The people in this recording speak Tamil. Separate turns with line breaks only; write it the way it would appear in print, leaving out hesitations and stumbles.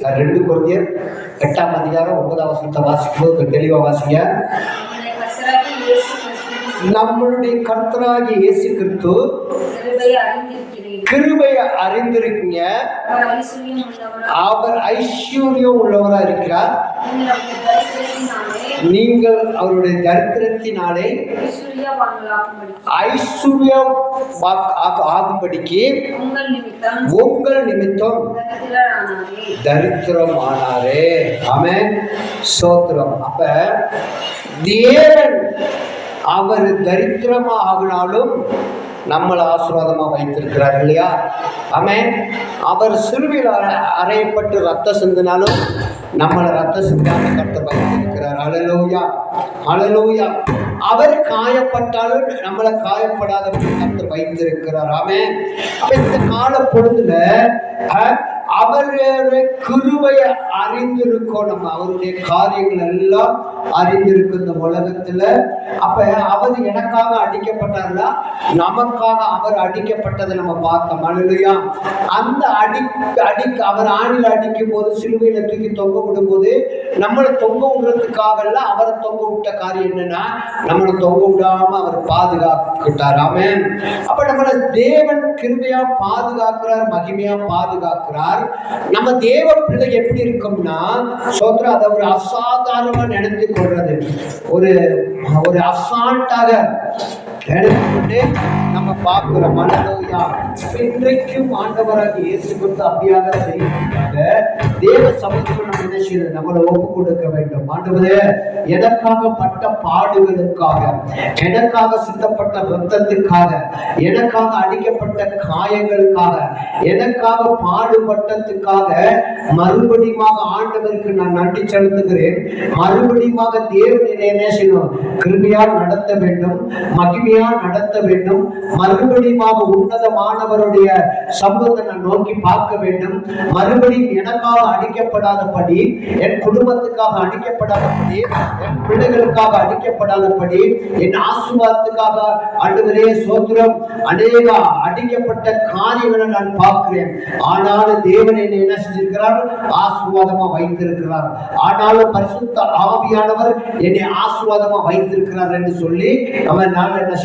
2 கொரிந்தியர் 8ஆம் அதிகாரம் 9ஆம் வசனத்தை வாசிக்கும்போது தெளிவா வாசிங்க. நம்மளுடைய கர்த்தராகிய இயேசு கிறிஸ்து கிருபையை அறிந்திருக்கீங்க. அவர் ஐஸ்வர்யம் உள்ளவராக இருக்கிறார். நீங்கள் அவருடைய தரித்திரத்தினாலே ஐஸ்வர்யம் ஆகும்படிக்கு உங்கள் நிமித்தம் தரித்திரமானாரே. ஆமென், ஸ்தோத்திரம். அப்ப தேவன் அவர் தரித்திரமா ஆகினாலும் நம்மளை ஆசீர்வாதமா வைத்திருக்கிறார் இல்லையா? ஆமென். அவர் சிலுவையில் அறையப்பட்டு ரத்த சிந்தினாலும் நம்மளை ரத்த சிந்தாம கர்த்தர் வைத்திருக்கிறார். ஹல்லேலூயா, ஹல்லேலூயா. அவர் காயப்பட்டாலும் நம்மளை காயப்படாதபடி கர்த்தர் வைத்திருக்கிறார். ஆமென். அப்ப இந்த கால பொழுதுல அவருடைய கிருபையை அறிந்திருக்கோம். நம்ம அவருடைய காரியங்கள் எல்லாம் அறிந்திருக்கு இந்த உலகத்துல. அப்ப அவர் எனக்காக அடிக்கப்பட்டார்னா நமக்காக அவர் அடிக்கப்பட்டதை நம்ம பார்த்தோம். அல்லேலூயா. அந்த அவர் ஆணில் அடிக்கும் போது, சிலுவையில தூக்கி தொங்க விடும் போது நம்மளை தொங்க விடுறதுக்காக எல்லாம் அவரை தொங்க விட்ட காரியம் என்னன்னா, நம்மளை தொங்க விடாம அவர் பாதுகாக்கிட்டார். ஆமென். அப்ப நம்மளை தேவன் கிருபையா பாதுகாக்கிறார், மகிமையா பாதுகாக்கிறார். நம்ம தேவ பிள்ளை எப்படி இருக்கும்னா, சோத்ரா, அதை ஒரு அசாதாரணமா நினைத்து கொள்றது, ஒரு அசால்ட்டாக எடுத்துக்கொண்டு நம்ம பார்க்கிறோம். அல்லேலூயா. இன்றைக்கும் ஆண்டவராக இயேசு கிறிஸ்து அப்படியாக செய்யறதுக்காக தேவ சமூகத்தில் நம்ம என்ன செய்யணும்? நம்மளை ஒப்பு கொடுக்க வேண்டும். ஆண்டவரே, எனக்காக பட்ட பாடுகளுக்காக, எனக்காக சிந்தப்பட்ட ரத்தத்துக்காக, எனக்காக அடிக்கப்பட்ட காயங்களுக்காக, எனக்காக பாடுபட்டதுக்காக மறுபடியும் ஆண்டவருக்கு நான் நன்றி செலுத்துகிறேன். மறுபடியும் தேவன் என்ன செய்யணும்? கிருபையால் நடத்த வேண்டும், மகிமையால் நடத்த வேண்டும். மறுபடியும் உன்னதமானவருடைய சமூகத்தை நான் நோக்கி பார்க்க வேண்டும். மறுபடியும் எனக்காக அடிக்கப்படாதபடி, என் குடும்பத்துக்காக அடிக்கப்படாதபடி, என் பிள்ளைகளுக்காக அடிக்கப்படாதபடி, என் ஆசீர்வாதத்துக்காக ஆண்டவரே ஸ்தோத்திரம், அநேக அடிக்கப்பட்ட காரியங்களை நான் பார்க்கிறேன். ஆனாலும் தேவன் என்னை என்ன செஞ்சிருக்கிறார்? ஆசீர்வாதமா வைத்திருக்கிறார். ஆனாலும் பரிசுத்த ஆவியானவர் என்னை ஆசீர்வாதமா வைத்திருக்கிறார் என்று சொல்லி நம்ம நாள் என்ன